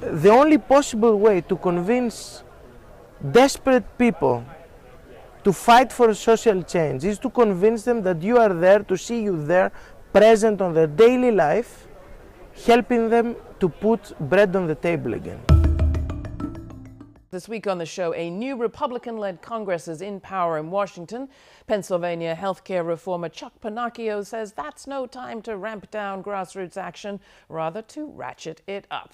the only possible way to convince desperate people to fight for social change is to convince them that you are there, to see you there, present on their daily life, helping them to put bread on the table again. This week on the show, a new Republican-led Congress is in power in Washington. Pennsylvania healthcare reformer Chuck Pennacchio says that's no time to ramp down grassroots action, rather to ratchet it up.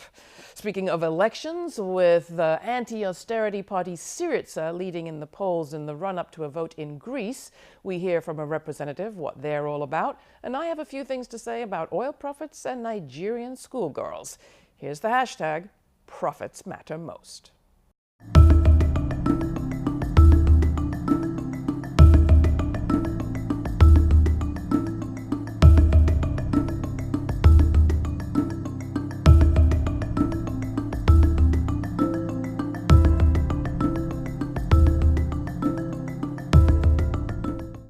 Speaking of elections, with the anti-austerity party Syriza leading in the polls in the run-up to a vote in Greece, we hear from a representative what they're all about, and I have a few things to say about oil profits and Nigerian schoolgirls. Here's the hashtag, Profits Matter Most.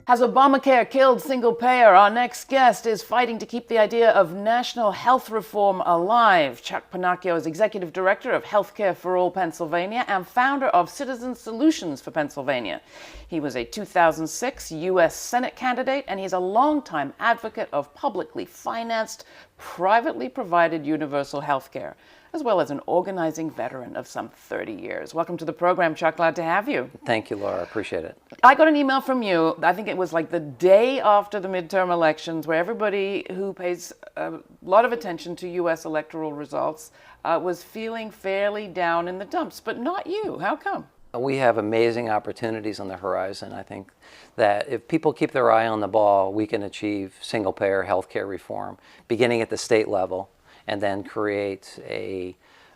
Has Obamacare killed single payer? Our next guest is fighting to keep the idea of national health reform alive. Chuck Pennacchio is Executive Director of Healthcare for All Pennsylvania and founder of Citizen Solutions for Pennsylvania. He was a 2006 U.S. Senate candidate, and he's a longtime advocate of publicly financed, privately provided universal health care, as well as an organizing veteran of some 30 years. Welcome to the program, Chuck. Glad to have you. Thank you, Laura. Appreciate it. I got an email from you, I think it was like the day after the midterm elections, where everybody who pays a lot of attention to U.S. electoral results was feeling fairly down in the dumps, but not you. How come? We have amazing opportunities on the horizon. I think that if people keep their eye on the ball, we can achieve single-payer healthcare reform, beginning at the state level, and then create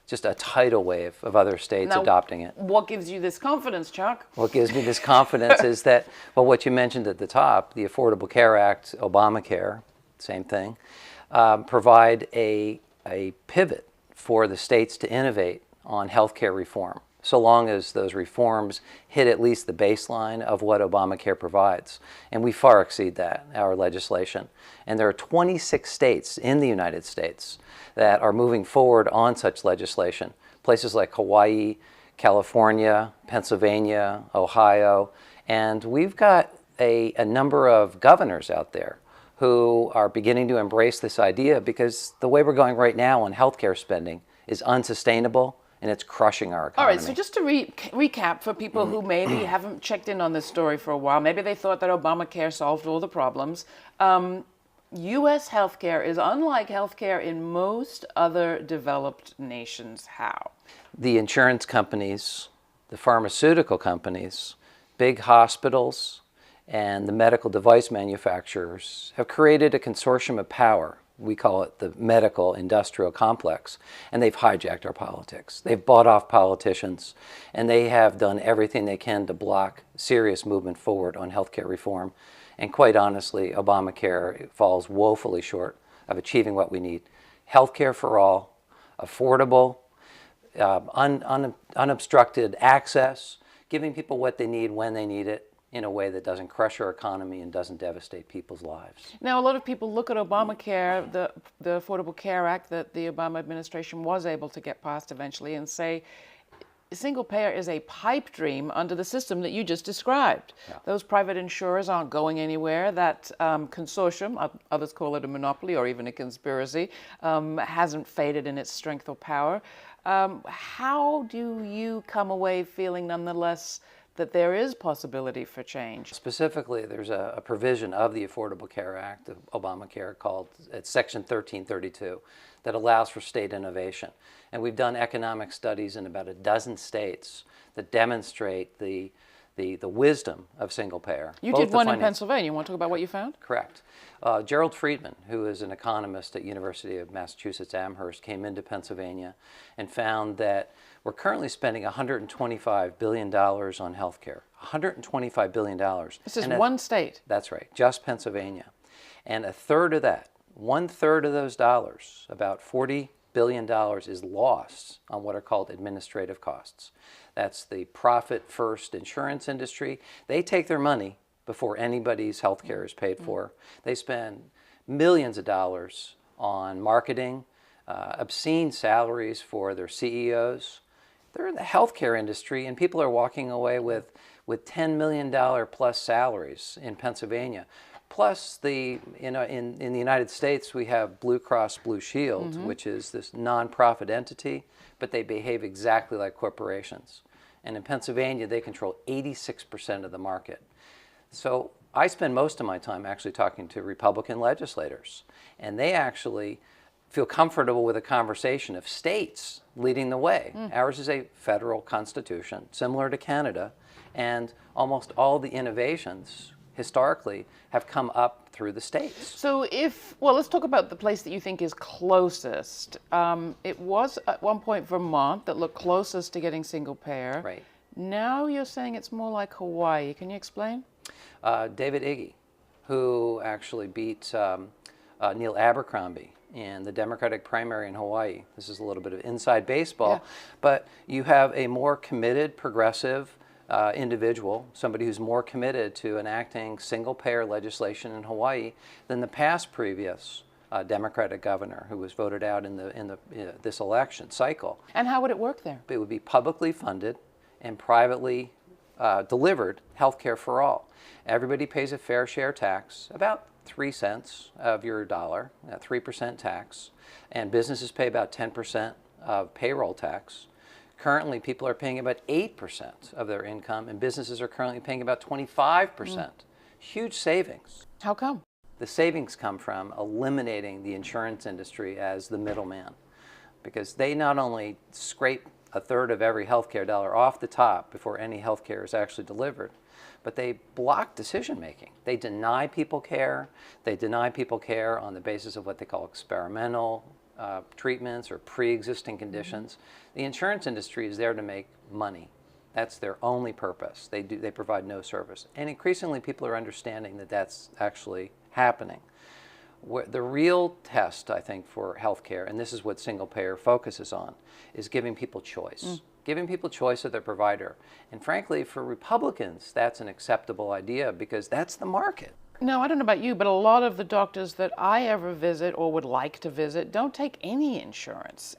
just a tidal wave of other states adopting it. What gives you this confidence, Chuck? What gives me this confidence is that, well, what you mentioned at the top, the Affordable Care Act, Obamacare, same thing, provide a pivot for the states to innovate on healthcare reform, so long as those reforms hit at least the baseline of what Obamacare provides. And we far exceed that, our legislation. And there are 26 states in the United States that are moving forward on such legislation. Places like Hawaii, California, Pennsylvania, Ohio, and we've got a number of governors out there who are beginning to embrace this idea, because the way we're going right now on healthcare spending is unsustainable, and it's crushing our economy. All right, so just to recap for people who maybe haven't checked in on this story for a while, maybe they thought that Obamacare solved all the problems. U.S. healthcare is unlike healthcare in most other developed nations. How? The insurance companies, the pharmaceutical companies, big hospitals, and the medical device manufacturers have created a consortium of power. We call it the medical industrial complex, and they've hijacked our politics. They've bought off politicians, and they have done everything they can to block serious movement forward on healthcare reform. And quite honestly, Obamacare falls woefully short of achieving what we need. Healthcare for all, affordable, unobstructed access, giving people what they need when they need it, in a way that doesn't crush our economy and doesn't devastate people's lives. Now, a lot of people look at Obamacare, the Affordable Care Act that the Obama administration was able to get passed eventually, and say single payer is a pipe dream under the system that you just described. Yeah. Those private insurers aren't going anywhere. That consortium, others call it a monopoly or even a conspiracy, hasn't faded in its strength or power. How do you come away feeling nonetheless that there is possibility for change? Specifically, there's a provision of the Affordable Care Act, of Obamacare, called Section 1332, that allows for state innovation. And we've done economic studies in about a dozen states that demonstrate the wisdom of single payer. You did one in Pennsylvania. You want to talk about what you found? Correct. Gerald Friedman, who is an economist at University of Massachusetts Amherst, came into Pennsylvania and found that we're currently spending $125 billion on healthcare. $125 billion. This is one state. That's right, just Pennsylvania. And a third of that, 1/3 of those dollars, about $40 billion, is lost on what are called administrative costs. That's the profit-first insurance industry. They take their money before anybody's health care is paid for. They spend millions of dollars on marketing, obscene salaries for their CEOs. They're in the healthcare industry, and people are walking away with $10 million plus salaries in Pennsylvania. Plus, in the United States, we have Blue Cross Blue Shield, which is this nonprofit entity, but they behave exactly like corporations. And in Pennsylvania, they control 86% of the market. So I spend most of my time actually talking to Republican legislators, and they actually feel comfortable with a conversation of states leading the way. Ours is a federal constitution, similar to Canada, and almost all the innovations historically have come up through the states. So let's talk about the place that you think is closest. It was at one point Vermont that looked closest to getting single payer. Right. Now you're saying it's more like Hawaii. Can you explain? David Iggy, who actually beat Neil Abercrombie in the Democratic primary in Hawaii. This is a little bit of inside baseball, but you have a more committed, progressive individual, somebody who's more committed to enacting single-payer legislation in Hawaii than the past previous Democratic governor who was voted out in this election cycle. And how would it work there? It would be publicly funded and privately delivered health care for all. Everybody pays a fair share tax, about 3 cents of your dollar, 3% tax, and businesses pay about 10% of payroll tax. Currently, people are paying about 8% of their income, and businesses are currently paying about 25%. Huge savings. How come? The savings come from eliminating the insurance industry as the middleman, because they not only scrape a third of every healthcare dollar off the top before any healthcare is actually delivered, but they block decision making. They deny people care. They deny people care on the basis of what they call experimental treatments or pre-existing conditions. The insurance industry is there to make money. That's their only purpose. They provide no service. And increasingly people are understanding that that's actually happening. The real test, I think, for healthcare, and this is what single payer focuses on, is giving people choice. Giving people choice of their provider. And frankly, for Republicans, that's an acceptable idea because that's the market. No, I don't know about you, but a lot of the doctors that I ever visit or would like to visit don't take any insurance.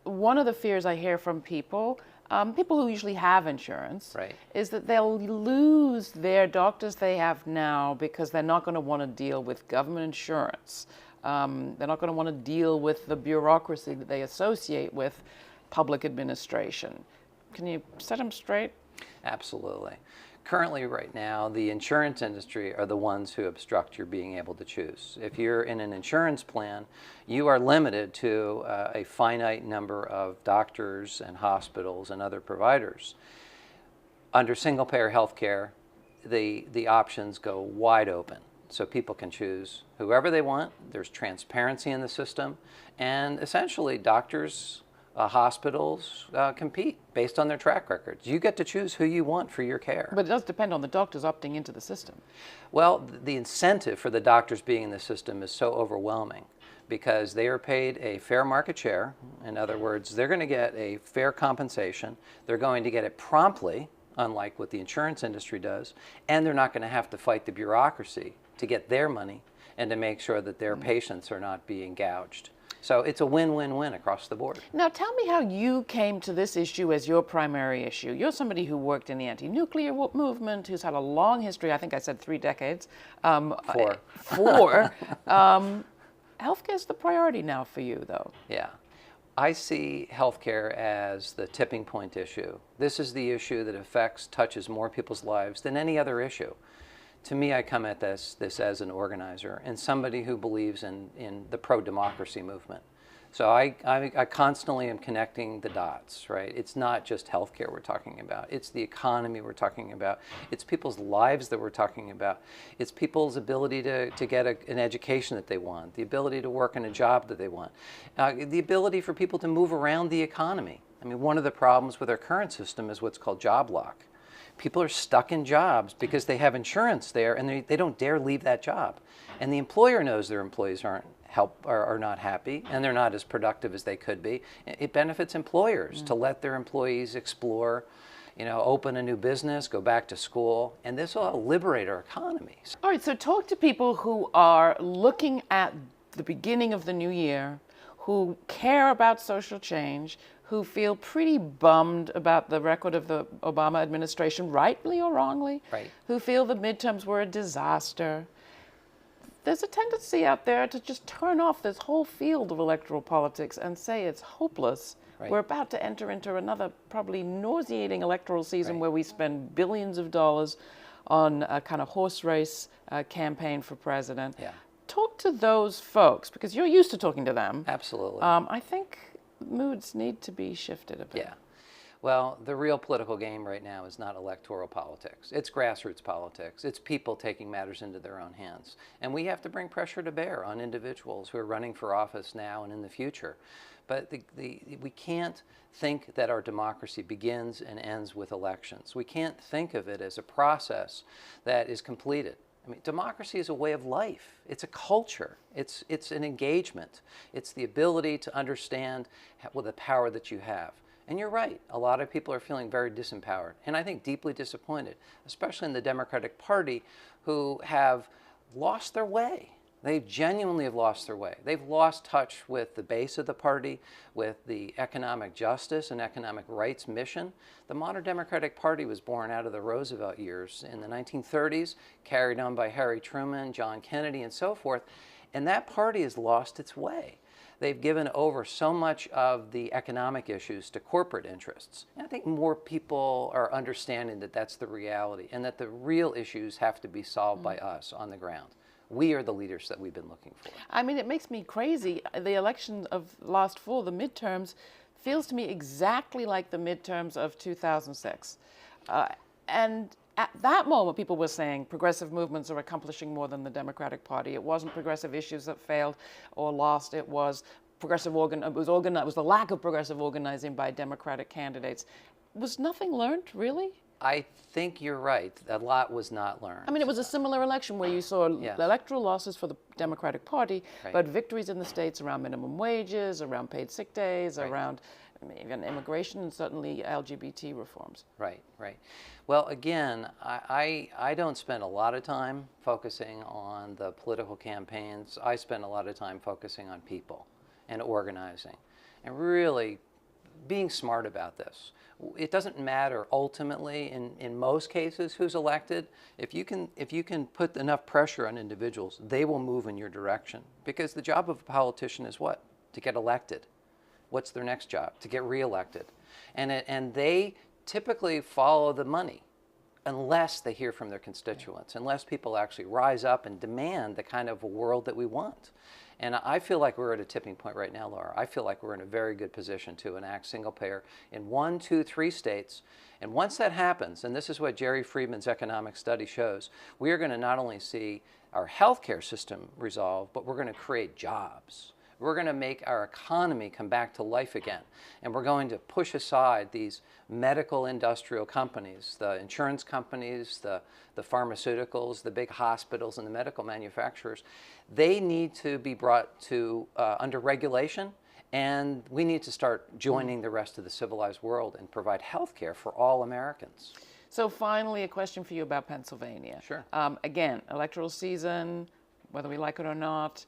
One of the fears I hear from people who usually have insurance, Right. is that they'll lose their doctors they have now because they're not going to want to deal with government insurance. They're not going to want to deal with the bureaucracy that they associate with public administration. Can you set them straight? Absolutely. Currently, right now, the insurance industry are the ones who obstruct your being able to choose. If you're in an insurance plan, you are limited to a finite number of doctors and hospitals and other providers. Under single-payer health care, the options go wide open. So people can choose whoever they want. There's transparency in the system. And essentially, doctors, hospitals compete based on their track records. You get to choose who you want for your care. But it does depend on the doctors opting into the system. Well, the incentive for the doctors being in the system is so overwhelming because they are paid a fair market share. In other words, they're going to get a fair compensation. They're going to get it promptly, unlike what the insurance industry does, and they're not going to have to fight the bureaucracy to get their money and to make sure that their patients are not being gouged. So it's a win-win-win across the board. Now tell me how you came to this issue as your primary issue. You're somebody who worked in the anti-nuclear movement, who's had a long history, I think I said 3 decades. 4. 4. Healthcare's the priority now for you, though. Yeah. I see healthcare as the tipping point issue. This is the issue that touches more people's lives than any other issue. To me, I come at this as an organizer and somebody who believes in the pro-democracy movement. So I constantly am connecting the dots, right? It's not just healthcare we're talking about. It's the economy we're talking about. It's people's lives that we're talking about. It's people's ability to get an education that they want, the ability to work in a job that they want, the ability for people to move around the economy. I mean, one of the problems with our current system is what's called job lock. People are stuck in jobs because they have insurance there and they don't dare leave that job. And the employer knows their employees are not happy and they're not as productive as they could be. It benefits employers to let their employees explore, open a new business, go back to school, and this will help liberate our economies. All right, so talk to people who are looking at the beginning of the new year, who care about social change, who feel pretty bummed about the record of the Obama administration, rightly or wrongly, Right. who feel the midterms were a disaster. There's a tendency out there to just turn off this whole field of electoral politics and say it's hopeless. Right. We're about to enter into another probably nauseating electoral season Right. where we spend billions of dollars on a kind of horse race campaign for president. Yeah. Talk to those folks, because you're used to talking to them. Absolutely. I think moods need to be shifted a bit. Yeah. Well, the real political game right now is not electoral politics. It's grassroots politics. It's people taking matters into their own hands. And we have to bring pressure to bear on individuals who are running for office now and in the future. But we can't think that our democracy begins and ends with elections. We can't think of it as a process that is completed. I mean, democracy is a way of life. It's a culture. It's an engagement. It's the ability to understand the power that you have. And you're right, a lot of people are feeling very disempowered, and I think deeply disappointed, especially in the Democratic Party, who have lost their way. They genuinely have lost their way. They've lost touch with the base of the party, with the economic justice and economic rights mission. The modern Democratic Party was born out of the Roosevelt years in the 1930s, carried on by Harry Truman, John Kennedy, and so forth, and that party has lost its way. They've given over so much of the economic issues to corporate interests. And I think more people are understanding that that's the reality and that the real issues have to be solved by us on the ground. We are the leaders that we've been looking for. I mean, it makes me crazy. The election of last fall, the midterms, feels to me exactly like the midterms of 2006. And at that moment, people were saying progressive movements are accomplishing more than the Democratic Party. It wasn't progressive issues that failed or lost. It was progressive it was the lack of progressive organizing by Democratic candidates. Was nothing learned, really? I think you're right. A lot was not learned. I mean, it was a similar election where you saw Yes. electoral losses for the Democratic Party, Right. but victories in the states around minimum wages, around paid sick days, Right. around even immigration, and certainly LGBT reforms. Right, right. Well, again, I don't spend a lot of time focusing on the political campaigns. I spend a lot of time focusing on people and organizing and really being smart about this. It doesn't matter ultimately in most cases who's elected. If you can put enough pressure on individuals, they will move in your direction. Because the job of a politician is what? To get elected. What's their next job? To get reelected. And they typically follow the money unless they hear from their constituents, unless people actually rise up and demand the kind of a world that we want. And I feel like we're at a tipping point right now, Laura. I feel like we're in a very good position to enact single payer in 1, 2, 3 states. And once that happens, and this is what Jerry Friedman's economic study shows, we are going to not only see our healthcare system resolved, but we're going to create jobs. We're going to make our economy come back to life again. And we're going to push aside these medical industrial companies, the insurance companies, the pharmaceuticals, the big hospitals, and the medical manufacturers. They need to be brought to under regulation, and we need to start joining the rest of the civilized world and provide health care for all Americans. So finally, a question for you about Pennsylvania. Sure. Again, electoral season, whether we like it or not,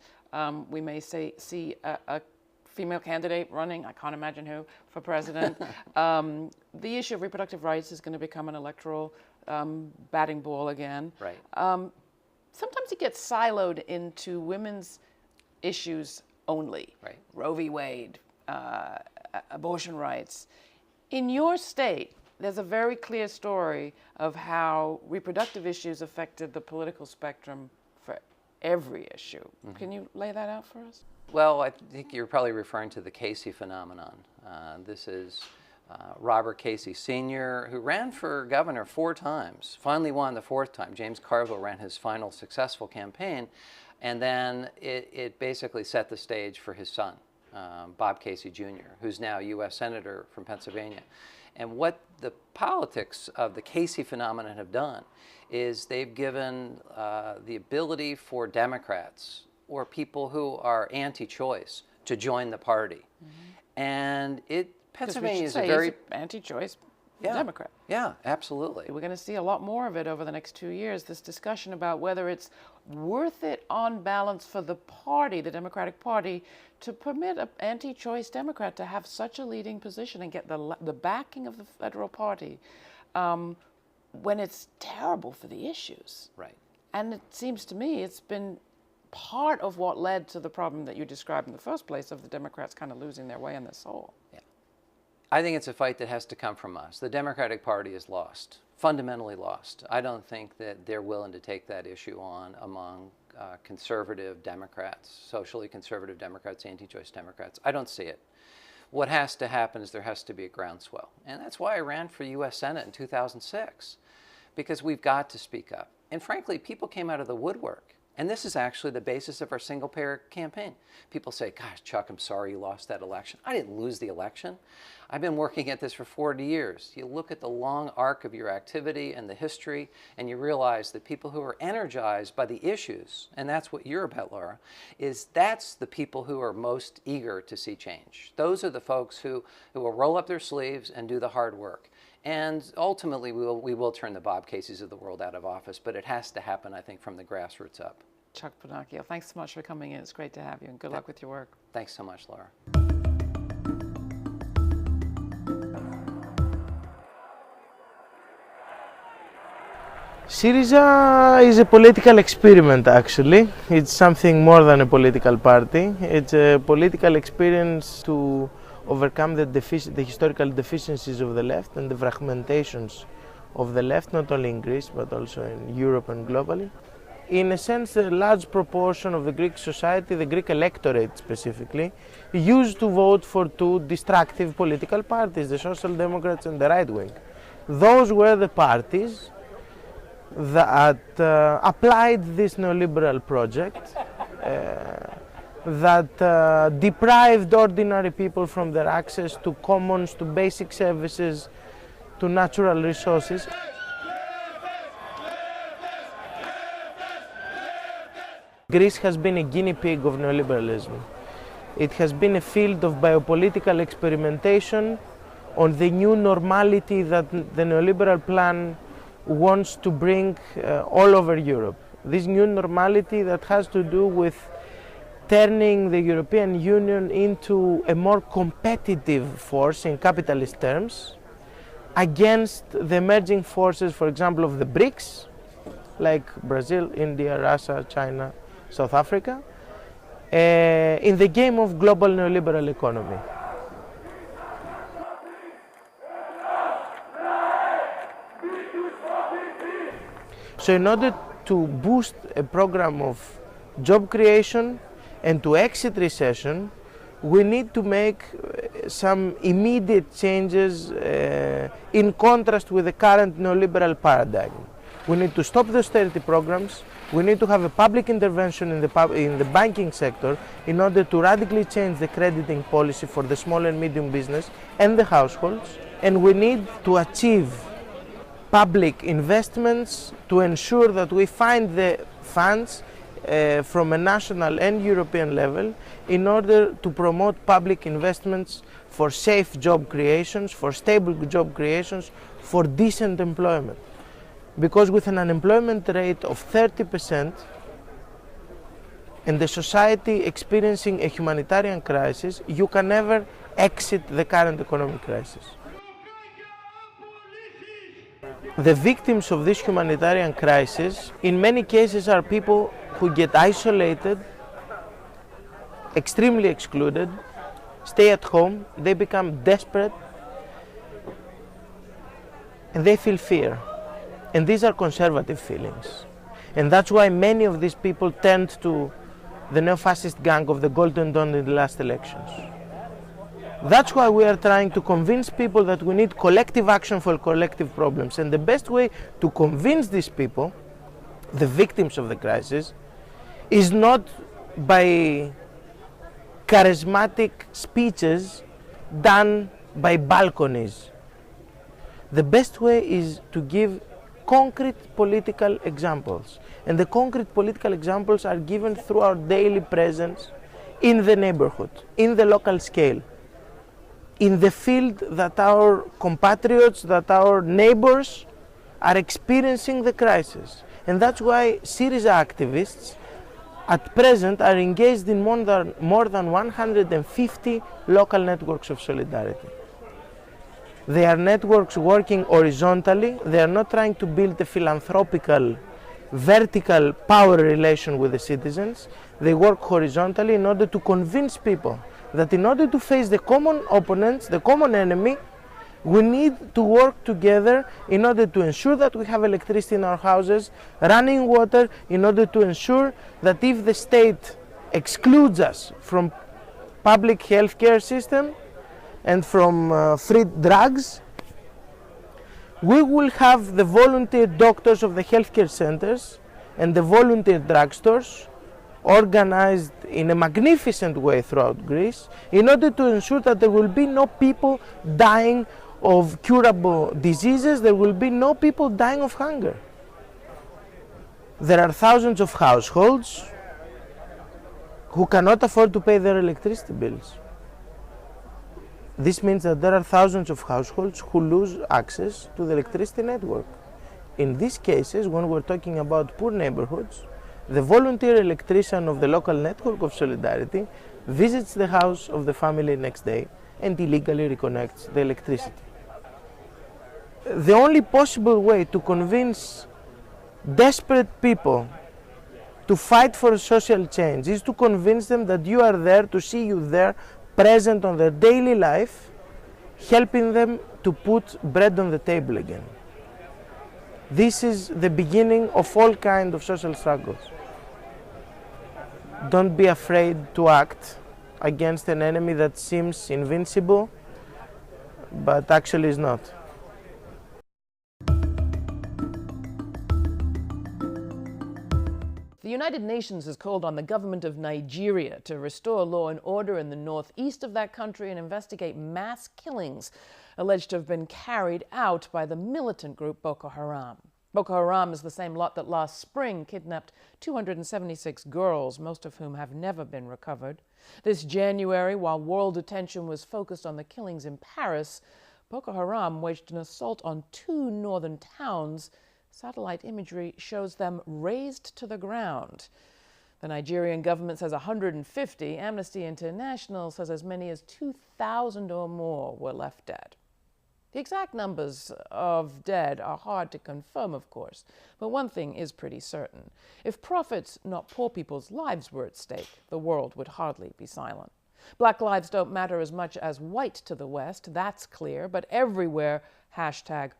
we may see a female candidate running, I can't imagine who, for president. The issue of reproductive rights is going to become an electoral batting ball again. Right. Sometimes it gets siloed into women's issues only. Right. Roe v. Wade, abortion rights. In your state, there's a very clear story of how reproductive issues affected the political spectrum for every issue. Mm-hmm. Can you lay that out for us? Well, I think you're probably referring to the Casey phenomenon. This is Robert Casey Sr., who ran for governor 4 times, finally won the 4th time. James Carville ran his final successful campaign, and then it basically set the stage for his son, Bob Casey Jr., who's now a U.S. Senator from Pennsylvania. And what the politics of the Casey phenomenon have done is they've given the ability for Democrats or people who are anti-choice to join the party. Mm-hmm. And Pennsylvania is a very anti-choice Yeah. Democrat. Yeah, absolutely. We're going to see a lot more of it over the next 2 years, this discussion about whether it's worth it on balance for the party, the Democratic Party, to permit an anti-choice Democrat to have such a leading position and get the backing of the federal party when it's terrible for the issues? Right. And it seems to me it's been part of what led to the problem that you described in the first place of the Democrats kind of losing their way and their soul. Yeah. I think it's a fight that has to come from us. The Democratic Party is lost, fundamentally lost. I don't think that they're willing to take that issue on among conservative Democrats, socially conservative Democrats, anti-choice Democrats. I don't see it. What has to happen is there has to be a groundswell. And that's why I ran for U.S. Senate in 2006, because we've got to speak up. And frankly, people came out of the woodwork. And this is actually the basis of our single-payer campaign. People say, gosh, Chuck, I'm sorry you lost that election. I didn't lose the election. I've been working at this for 40 years. You look at the long arc of your activity and the history, and you realize that people who are energized by the issues, and that's what you're about, Laura, that's the people who are most eager to see change. Those are the folks who will roll up their sleeves and do the hard work. And ultimately, we will turn the Bob Caseys of the world out of office, but it has to happen, I think, from the grassroots up. Chuck Pennacchio, thanks so much for coming in. It's great to have you, and good luck with your work. Thanks so much, Laura. Syriza is a political experiment, actually. It's something more than a political party. It's a political experience to overcome the historical deficiencies of the left and the fragmentations of the left, not only in Greece but also in Europe and globally. In a sense, a large proportion of the Greek society, the Greek electorate specifically, used to vote for two destructive political parties, the Social Democrats and the right wing. Those were the parties that applied this neoliberal project, that deprived ordinary people from their access to commons, to basic services, to natural resources. Greece has been a guinea pig of neoliberalism. It has been a field of biopolitical experimentation on the new normality that the neoliberal plan wants to bring all over Europe. This new normality that has to do with turning the European Union into a more competitive force in capitalist terms against the emerging forces, for example, of the BRICS, like Brazil, India, Russia, China, South Africa, in the game of global neoliberal economy. So in order to boost a program of job creation and to exit recession, we need to make some immediate changes in contrast with the current neoliberal paradigm. We need to stop the austerity programs. We need to have a public intervention in the banking sector in order to radically change the crediting policy for the small and medium business and the households. And we need to achieve public investments to ensure that we find the funds from a national and European level in order to promote public investments for safe job creations, for stable job creations, for decent employment. Because with an unemployment rate of 30% and the society experiencing a humanitarian crisis, you can never exit the current economic crisis. The victims of this humanitarian crisis in many cases are people who get isolated, extremely excluded, stay at home, they become desperate, and they feel fear. And these are conservative feelings. And that's why many of these people turned to the neo-fascist gang of the Golden Dawn in the last elections. That's why we are trying to convince people that we need collective action for collective problems. And the best way to convince these people, the victims of the crisis, is not by charismatic speeches done by balconies. The best way is to give concrete political examples. And the concrete political examples are given through our daily presence in the neighborhood, in the local scale, in the field that our compatriots, that our neighbors are experiencing the crisis. And that's why Syriza activists at present are engaged in more than 150 local networks of solidarity. They are networks working horizontally. They are not trying to build a philanthropical, vertical power relation with the citizens. They work horizontally in order to convince people that in order to face the common opponents, the common enemy, we need to work together in order to ensure that we have electricity in our houses, running water, in order to ensure that if the state excludes us from public healthcare system and from free drugs, we will have the volunteer doctors of the healthcare centers and the volunteer drugstores organized in a magnificent way throughout Greece in order to ensure that there will be no people dying of curable diseases, there will be no people dying of hunger. There are thousands of households who cannot afford to pay their electricity bills. This means that there are thousands of households who lose access to the electricity network. In these cases, when we're talking about poor neighborhoods, the volunteer electrician of the local network of solidarity visits the house of the family next day and illegally reconnects the electricity. The only possible way to convince desperate people to fight for social change is to convince them that you are there, to see you there, present on their daily life, helping them to put bread on the table again. This is the beginning of all kinds of social struggles. Don't be afraid to act against an enemy that seems invincible, but actually is not. The United Nations has called on the government of Nigeria to restore law and order in the northeast of that country and investigate mass killings alleged to have been carried out by the militant group Boko Haram. Boko Haram is the same lot that last spring kidnapped 276 girls, most of whom have never been recovered. This January, while world attention was focused on the killings in Paris, Boko Haram waged an assault on 2 northern towns. Satellite imagery shows them razed to the ground. The Nigerian government says 150. Amnesty International says as many as 2,000 or more were left dead. The exact numbers of dead are hard to confirm, of course, but one thing is pretty certain. If profits, not poor people's lives, were at stake, the world would hardly be silent. Black lives don't matter as much as white to the West, that's clear, but everywhere,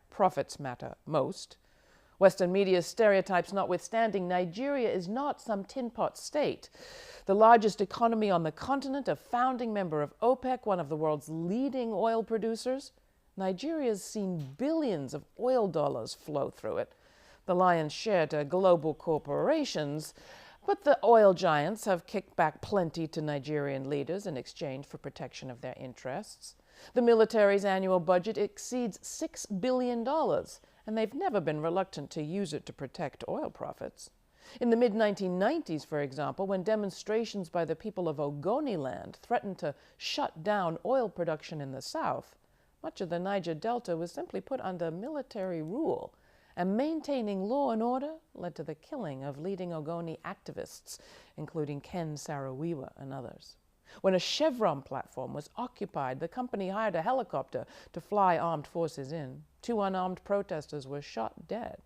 #profits matter most. Western media stereotypes notwithstanding, Nigeria is not some tin pot state. The largest economy on the continent, a founding member of OPEC, one of the world's leading oil producers. Nigeria's seen billions of oil dollars flow through it, the lion's share to global corporations. But the oil giants have kicked back plenty to Nigerian leaders in exchange for protection of their interests. The military's annual budget exceeds $6 billion. And they've never been reluctant to use it to protect oil profits. In the mid-1990s, for example, when demonstrations by the people of Ogoniland threatened to shut down oil production in the south, much of the Niger Delta was simply put under military rule, and maintaining law and order led to the killing of leading Ogoni activists, including Ken Saro-Wiwa and others. When a Chevron platform was occupied, the company hired a helicopter to fly armed forces in. 2 unarmed protesters were shot dead.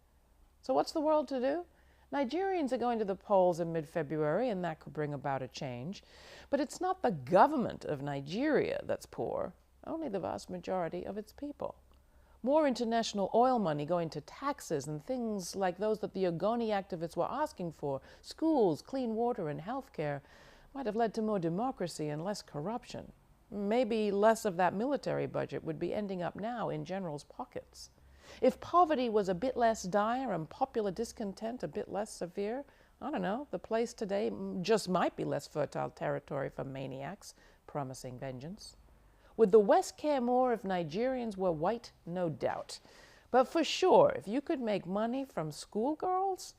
So what's the world to do? Nigerians are going to the polls in mid-February, and that could bring about a change. But it's not the government of Nigeria that's poor, only the vast majority of its people. More international oil money going to taxes and things like those that the Ogoni activists were asking for, schools, clean water, and health care, might have led to more democracy and less corruption. Maybe less of that military budget would be ending up now in generals' pockets. If poverty was a bit less dire and popular discontent a bit less severe, I don't know, the place today just might be less fertile territory for maniacs promising vengeance. Would the West care more if Nigerians were white? No doubt. But for sure, if you could make money from schoolgirls,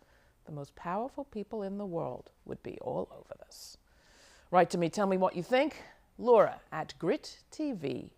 the most powerful people in the world would be all over this. Write to me, tell me what you think. Laura at grittv.org.